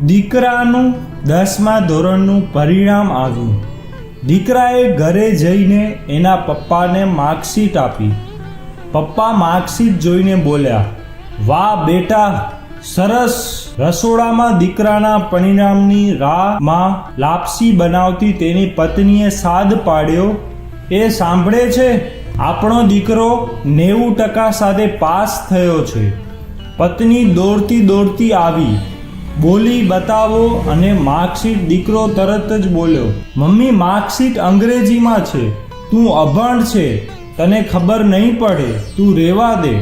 દીકરાનું 10મા ધોરણનું પરિણામ આવ્યું. દીકરાએ ઘરે જઈને એના પપ્પાને માર્કશીટ આપી. પપ્પા માર્કશીટ જોઈને બોલ્યા, વાહ બેટા, સરસ. રસોડામાં દીકરાના પરિણામની રાહમાં લાપસી બનાવતી તેની પત્નીએ સાદ પાડ્યો, એ સાંભળે છે, આપણો દીકરો 90% સાથે પાસ થયો છે. પત્ની દોડતી દોડતી આવી, બોલી બતાવો, અને માર્કશીટ. દીકરો તરત જ બોલ્યો, મમ્મી માર્કશીટ અંગ્રેજીમાં છે, તું અભણ છે, તને ખબર નહીં પડે, તું રહેવા દે.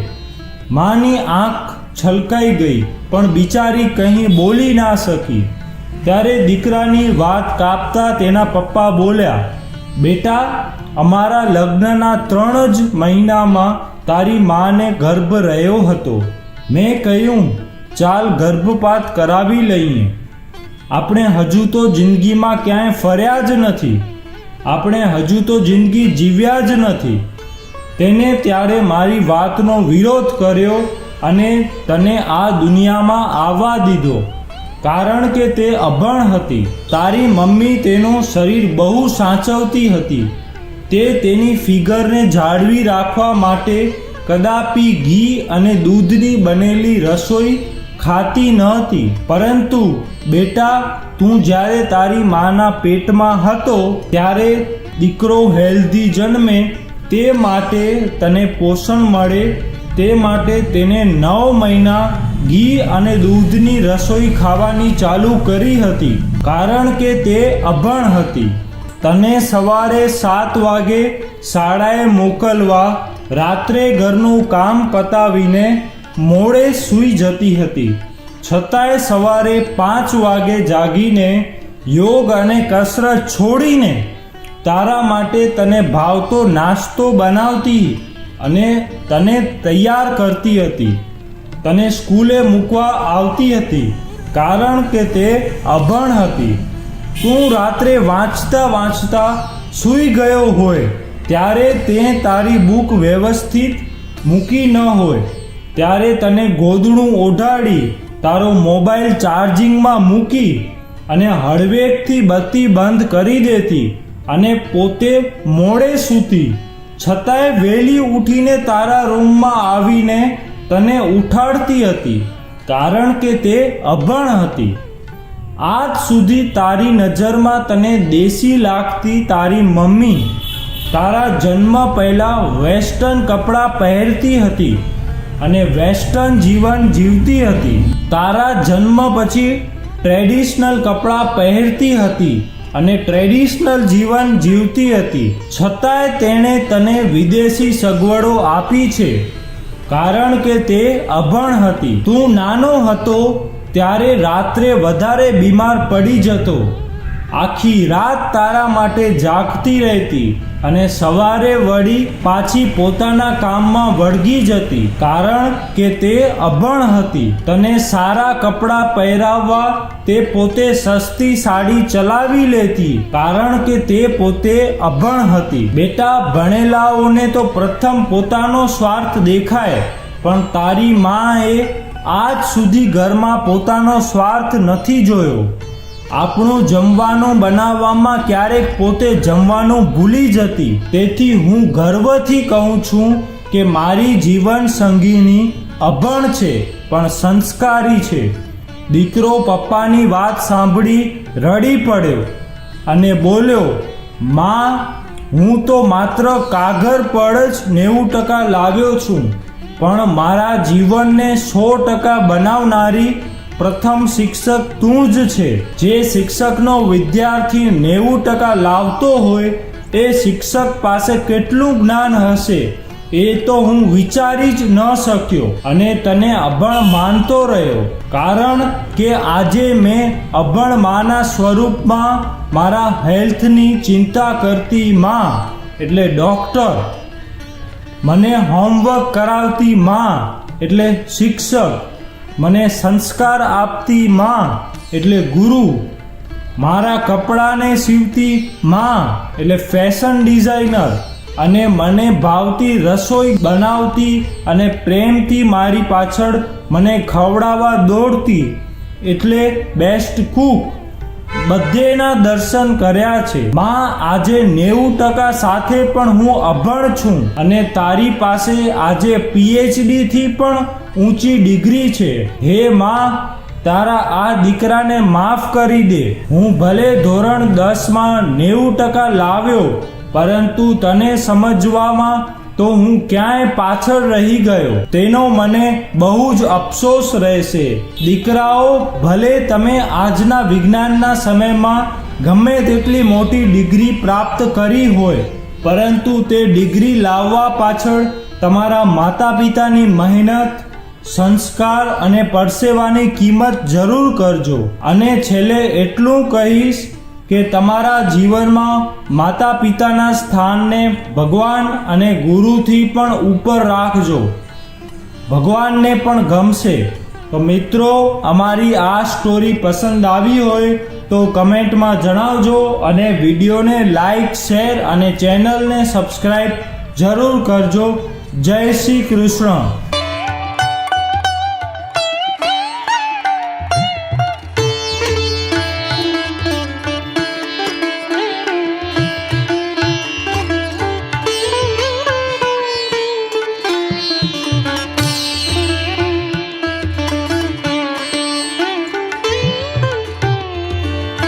માની આંખ છલકાઈ ગઈ, પણ બિચારી કંઈ બોલી ના શકી. ત્યારે દીકરાની વાત કાપતા તેના પપ્પા બોલ્યા, બેટા, અમારા લગ્નના 3 જ મહિનામાં તારી માને ગર્ભ રહ્યો હતો. મેં કહ્યું, ચાલ ગર્ભપાત કરાવી લઈએ. આપણે હજુ તો જિંદગીમાં ક્યાંય ફર્યા જ નથી, આપણે હજુ તો જિંદગી જીવ્યા જ નથી. તેને ત્યારે મારી વાતનો વિરોધ કર્યો અને તને આ દુનિયામાં આવવા દીધો, કારણ કે તે અભણ હતી. તારી મમ્મી તેનું શરીર બહુ સાચવતી હતી. તે તેની ફિગરને જાળવી રાખવા માટે કદાપી ઘી અને દૂધની બનેલી રસોઈ ખાતી નહોતી. પરંતુ બેટા, તું જ્યારે તારી માના પેટમાં હતો ત્યારે દીકરો હેલ્ધી જન્મે, તે માટે તને પોષણ મળે, તે માટે તેને 9 મહિના ઘી અને દૂધની રસોઈ ખાવાની ચાલુ કરી હતી, કારણ કે તે અભણ હતી. તને સવારે 7 વાગે શાળાએ મોકલવા, રાત્રે ઘરનું કામ પતાવીને મોડે સૂઈ જતી હતી. છતાંય સવારે 5 વાગે જાગીને યોગ અને કસરત છોડીને તારા માટે તને ભાવતો નાસ્તો બનાવતી અને તને તૈયાર કરતી હતી. તને સ્કૂલે મૂકવા આવતી હતી, કારણ કે તે અભણ હતી. તું રાત્રે વાંચતા વાંચતા સૂઈ ગયો હોય ત્યારે તે તારી બુક વ્યવસ્થિત મૂકી ન હોય, ત્યારે તને ગોદડું ઓઢાડી, તારો મોબાઈલ ચાર્જિંગમાં મૂકી અને હળવેકથી બત્તી બંધ કરી દેતી અને પોતે મોડે સૂતી. છતાંય વહેલી ઉઠીને તારા રૂમમાં આવીને તને ઉઠાડતી હતી, કારણ કે તે અભણ હતી. આજ સુધી તારી નજરમાં તને દેશી લાગતી તારી મમ્મી તારા જન્મ પહેલાં વેસ્ટર્ન કપડાં પહેરતી હતી અને વેસ્ટર્ન જીવન જીવતી હતી. તારા જન્મ પછી ટ્રેડિશનલ કપડાં પહેરતી હતી અને ટ્રેડિશનલ જીવન જીવતી હતી. છતાંય તેણે તને વિદેશી સગવડો આપી છે, કારણ કે તે અભણ હતી. તું નાનો હતો ત્યારે રાત્રે વધારે બીમાર પડી જતો, આખી રાત તારા માટે જાગતી રહેતી અને સવારે વળી પાછી પોતાના કામમાં વળગી જતી, કારણ કે તે અભણ હતી. તને સારા કપડાં પહેરાવવા તે પોતે સસ્તી સાડી ચલાવી લેતી, કારણ કે તે પોતે અભણ હતી. બેટા, ભણેલાઓને તો પ્રથમ પોતાનો સ્વાર્થ દેખાય, પણ તારી માએ આજ સુધી ઘરમાં પોતાનો સ્વાર્થ નથી જોયો. આપણું જમવાનું બનાવવામાં ક્યારેક પોતે જમવાનું ભૂલી જતી. તેથી હું ગર્વથી કહું છું કે મારી જીવન સંગીની અભણ છે, પણ સંસ્કારી છે. દીકરો પપ્પાની વાત સાંભળી રડી પડ્યો અને બોલ્યો, માં, હું તો માત્ર કાગળ પર જ 90% લાવ્યો છું, પણ મારા જીવનને 100% બનાવનારી પ્રથમ શિક્ષક તું જ છે. જે શિક્ષકનો વિદ્યાર્થી 90% લાવતો હોય એ શિક્ષક પાસે કેટલું જ્ઞાન હશે એ તો હું વિચારી જ ન શક્યો અને તને અભણ માનતો રહ્યો, કારણ કે આજે મેં અભણ માના સ્વરૂપમાં મારા હેલ્થની ચિંતા કરતી માં એટલે ડૉક્ટર, મને હોમવર્ક કરાવતી માં એટલે શિક્ષક, મને સંસ્કાર આપતી માં એટલે ગુરુ, મારા કપડાને સીવતી માં એટલે ફેશન ડિઝાઇનર, અને મને ભાવતી રસોઈ બનાવતી અને પ્રેમથી મારી પાછળ મને ખવડાવવા દોડતી એટલે બેસ્ટ કુક બધેના દર્શન કર્યા છે. માં, આજે 90% સાથે પણ હું અભણ છું અને તારી પાસે આજે PhD થી પણ ઊંચી ડિગ્રી છે. હે માં, તારા આ દીકરાને માફ કરી દે. હું ભલે ધોરણ 10 માં 90% લાવ્યો, પરંતુ તને સમજવામાં તો હું ક્યાંય પાછળ રહી ગયો. તેનો મને બહુ જ અફસોસ રહેશે. દીકરાઓ, ભલે તમે આજના વિજ્ઞાનના સમયમાં ગમે તેટલી મોટી ડિગ્રી પ્રાપ્ત કરી હોય, પરંતુ તે ડિગ્રી લાવવા પાછળ તમારા માતા પિતાની મહેનત, સંસ્કાર અને પરસેવાની કિંમત જરૂર કરજો. અને છેલ્લે એટલું કહીશ કે તમારા જીવનમાં માતા પિતાના સ્થાનને ભગવાન અને ગુરુથી પણ ઉપર રાખજો. ભગવાનને પણ ગમશે. તો મિત્રો, અમારી આ સ્ટોરી પસંદ આવી હોય તો કમેન્ટમાં જણાવજો અને વિડીયોને લાઈક, શેર અને ચેનલને સબસ્ક્રાઈબ જરૂર કરજો. જય શ્રી કૃષ્ણ.